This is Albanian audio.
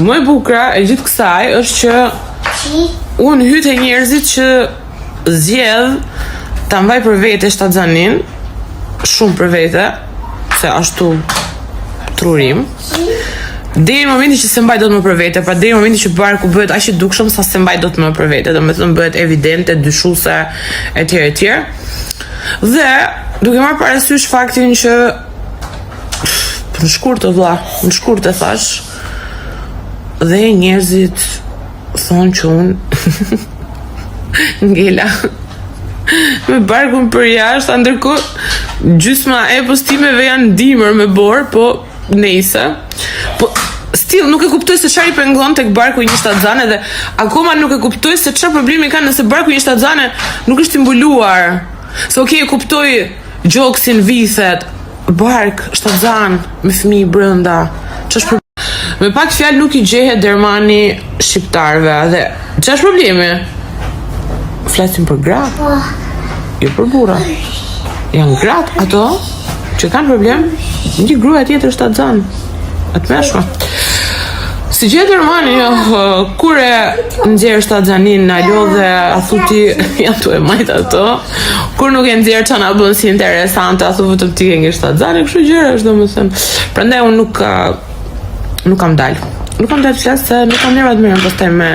Më e bukura e gjithë kësaj është që unë hyte njerëzit që zgjedh ta mbaj për vete shtatzanin, shumë për vete, se ashtu trurim. Deri në momentin që se mbaj dot më për vete, pra deri në momentin që barku bëhet aq i dukshëm sa se mbaj dot më për vete, domethënë bëhet evidente, dyshuese etj. Dhe duke marrë parasysh faktin që në shkurt e thash, dhe njerëzit thonë që unë ngela me barkun për jashtë, ndërkohë gjysma e postimeve janë dimër me borë, po nejse. Po still nuk e kuptoj se çfarë i pengon tek barku i një shtatzane dhe akoma nuk e kuptoj se çfarë problemi ka nëse barku i një shtatzane nuk është i mbuluar. Se e kuptoj gjoksin, vithet, bark, shtatzan me fëmijë brenda. Ç'është problem? Me pak fjalë nuk i gjehet dermani shqiptarëve dhe ç'është problemi? Flasim për gratë, jo për burra. Janë gratë ato që kanë problem, një grua tjetër shtatzan. Atë meshma. Si gjetë dermani, kur e nxjerr shtatzanin na lodhe, a thuti janë tu e majt ato. Kur nuk e nxjerr çana bën si interesante, a thu vetëm ti ke një shtatzane, kështu gjëra është domethënë. Prandaj unë nuk kam dalë. Nuk kam dalë të flas se nuk kam nervat mirë pastaj me